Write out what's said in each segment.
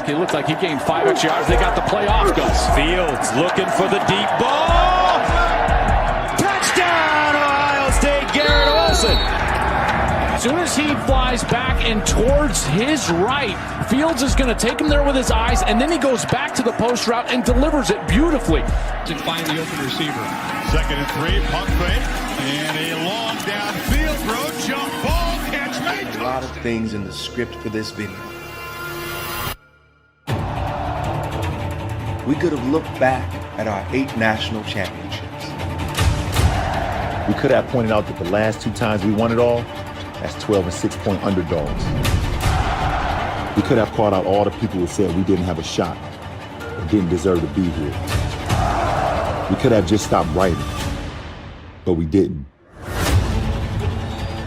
back. It looked like he gained 5 extra yards. They got the play off, Gus. Fields looking for the deep ball. Touchdown, Ohio State, Garrett Wilson. As soon as he flies back and towards his right, Fields is going to take him there with his eyes, and then he goes back to the post route and delivers it beautifully. To find the open receiver. 2nd and 3, pump fake, and a long downfield throw, jump ball, catch made. A lot of things in the script for this video. We could have looked back at our 8 national championships. We could have pointed out that the last 2 times we won it all, that's 12 and 6-point underdogs. We could have called out all the people who said we didn't have a shot and didn't deserve to be here. We could have just stopped writing, but we didn't.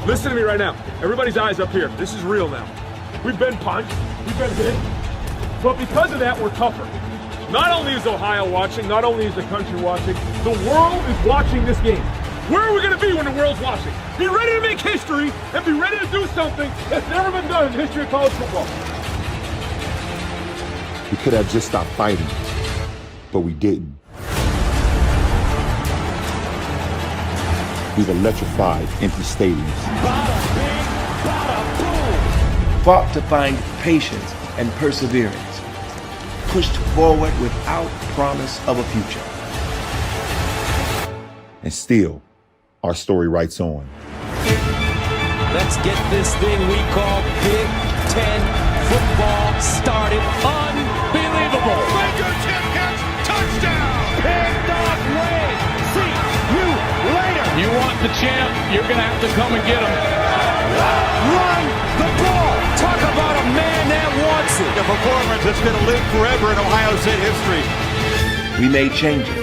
Listen to me right now. Everybody's eyes up here. This is real now. We've been punched, we've been hit, but because of that, we're tougher. Not only is Ohio watching, not only is the country watching, the world is watching this game. Where are we going to be when the world's watching? Be ready to make history and be ready to do something that's never been done in the history of college football. We could have just stopped fighting, but we didn't. We've electrified empty stadiums. Fought to find patience and perseverance. Pushed forward without promise of a future. And still, our story writes on. Let's get this thing we call Big Ten football started. Unbelievable. Baker, tip catch, touchdown. Picked off Wade. See you later. You want the champ, you're going to have to come and get him. Run the ball. Talk about a man that wants it. A performance that's going to live forever in Ohio State history. We made changes.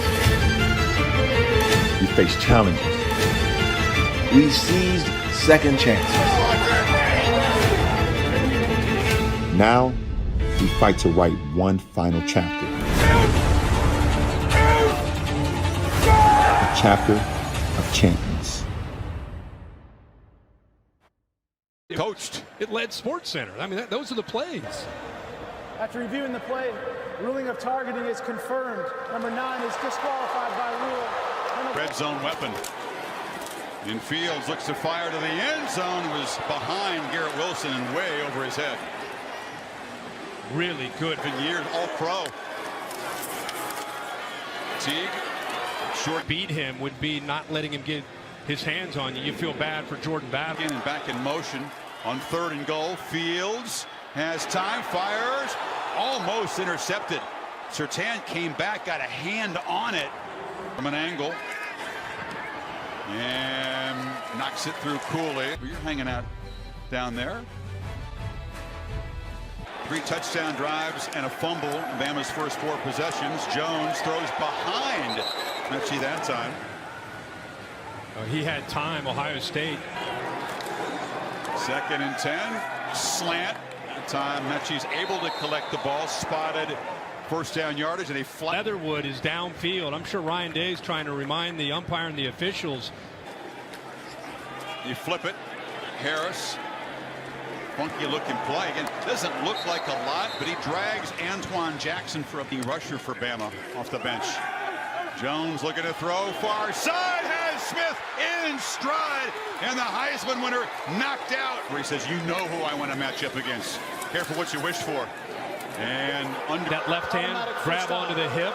We faced challenges. We seized second chances. Now, we fight to write one final chapter. A chapter of champions. Coached. It led Sports Center. I mean, those are the plays. After reviewing the play, ruling of targeting is confirmed. Number 9 is disqualified by rule. Red zone weapon. In Fields looks to fire to the end zone. Was behind Garrett Wilson and way over his head. Really good. For years, all pro. Teague. Short beat him would be not letting him get his hands on you. You feel bad for Jordan Battle. And back in motion on 3rd and goal. Fields has time, fires, almost intercepted. Surtain came back, got a hand on it from an angle. And knocks it through Cooley. You're hanging out down there. 3 touchdown drives and a fumble. Bama's first 4 possessions. Jones throws behind Mechie that time. He had time, Ohio State. 2nd and 10. Slant. That time Mechie's able to collect the ball. Spotted. First down yardage and a flat. Leatherwood is downfield. I'm sure Ryan Day's trying to remind the umpire and the officials. You flip it. Harris. Funky looking play. Again, doesn't look like a lot, but he drags Antoine Jackson for a rusher for Bama off the bench. Jones looking to throw far side, has Smith in stride, and the Heisman winner knocked out. Where he says, you know who I want to match up against. Careful what you wish for. And under that left hand grab onto the hip.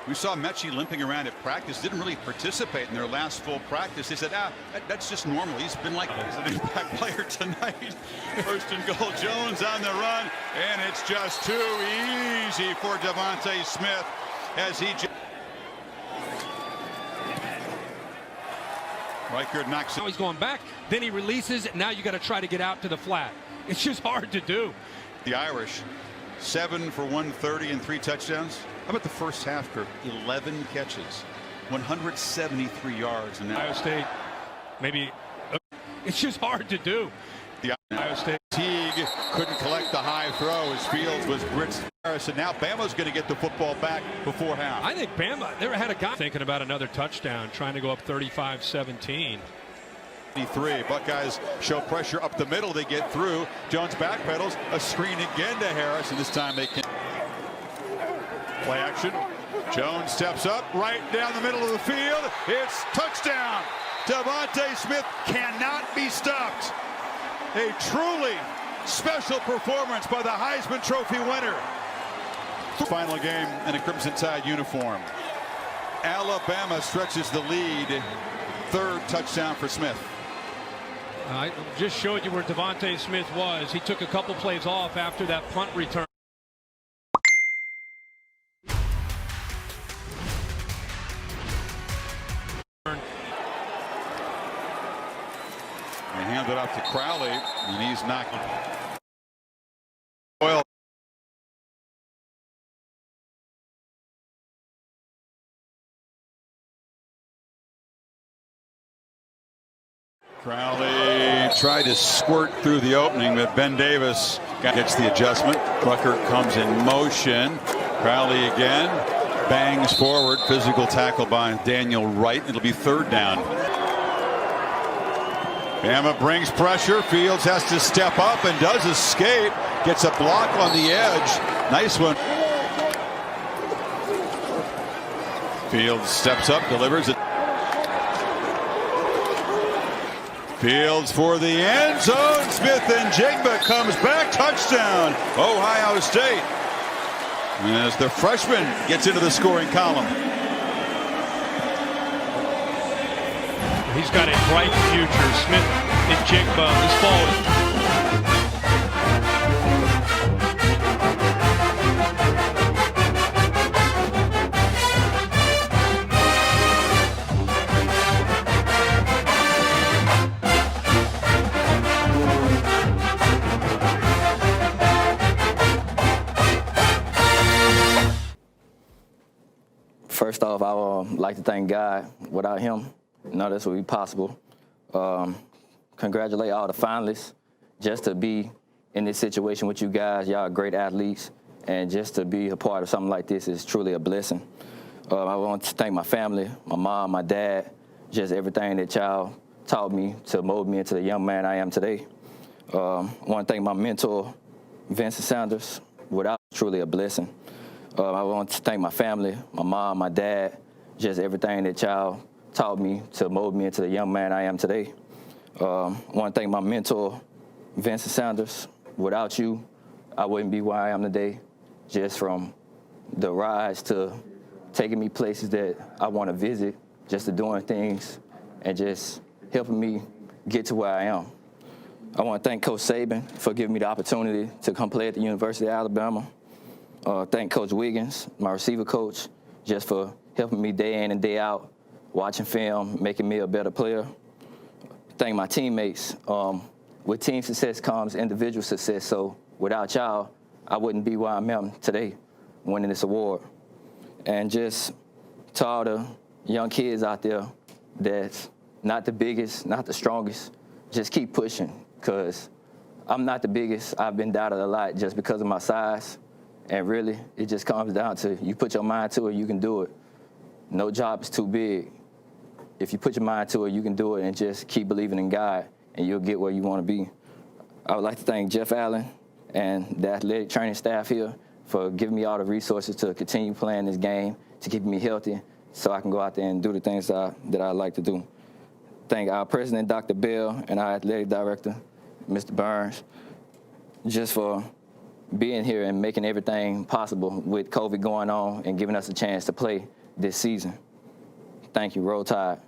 We saw Mechie limping around at practice, didn't really participate in their last full practice. They said, that's just normal. He's been like he's an impact player tonight. 1st and goal, Jones on the run, and it's just too easy for Devontae Smith as he Reichard knocks it. Now he's going back, then he releases, now you got to try to get out to the flat. It's just hard to do. The Irish, 7 for 130 and 3 touchdowns. How about the first half, Kirk? 11 catches, 173 yards. And now Ohio State, maybe it's just hard to do. The Ohio State Teague couldn't collect the high throw as Fields was blitzed. And now Bama's going to get the football back before half. I think Bama never had a guy thinking about another touchdown, trying to go up 35-17. 53. Buckeyes show pressure up the middle. They get through. Jones backpedals. A screen again to Harris, and this time they can. Play action. Jones steps up right down the middle of the field. It's touchdown. DeVonta Smith cannot be stopped. A truly special performance by the Heisman Trophy winner. Final game in a Crimson Tide uniform. Alabama stretches the lead. Third touchdown for Smith. I just showed you where DeVonta Smith was. He took a couple plays off after that punt return. They hand it off to Crowley, and he's knocking. Well, Crowley tried to squirt through the opening, but Ben Davis gets the adjustment. Rucker comes in motion. Crowley again bangs forward. Physical tackle by Daniel Wright. It'll be third down. Bama brings pressure. Fields has to step up and does escape. Gets a block on the edge. Nice one. Fields steps up, delivers it. Fields for the end zone. Smith and Jigba comes back. Touchdown, Ohio State. As the freshman gets into the scoring column. He's got a bright future. Smith and Jigba. This ball. First off, I would like to thank God. Without him, none of this would be possible. Congratulate all the finalists. Just to be in this situation with you guys, y'all are great athletes, and just to be a part of something like this is truly a blessing. I want to thank my family, my mom, my dad, just everything that y'all taught me to mold me into the young man I am today. I want to thank my mentor, Vincent Sanders. Without truly a blessing. I want to thank my family, my mom, my dad, just everything that y'all taught me to mold me into the young man I am today. I want to thank my mentor, Vincent Sanders. Without you, I wouldn't be where I am today, just from the rides to taking me places that I want to visit, just to doing things and just helping me get to where I am. I want to thank Coach Saban for giving me the opportunity to come play at the University of Alabama. Thank Coach Wiggins, my receiver coach, just for helping me day in and day out, watching film, making me a better player. Thank my teammates. With team success comes individual success, so without y'all, I wouldn't be where I am today, winning this award. And just to all the young kids out there that's not the biggest, not the strongest, just keep pushing, because I'm not the biggest. I've been doubted a lot just because of my size. And really, it just comes down to you put your mind to it, you can do it. No job is too big. If you put your mind to it, you can do it, and just keep believing in God, and you'll get where you want to be. I would like to thank Jeff Allen and the athletic training staff here for giving me all the resources to continue playing this game, to keep me healthy, so I can go out there and do the things that I like to do. Thank our president, Dr. Bell, and our athletic director, Mr. Burns, just for being here and making everything possible with COVID going on and giving us a chance to play this season. Thank you. Roll Tide.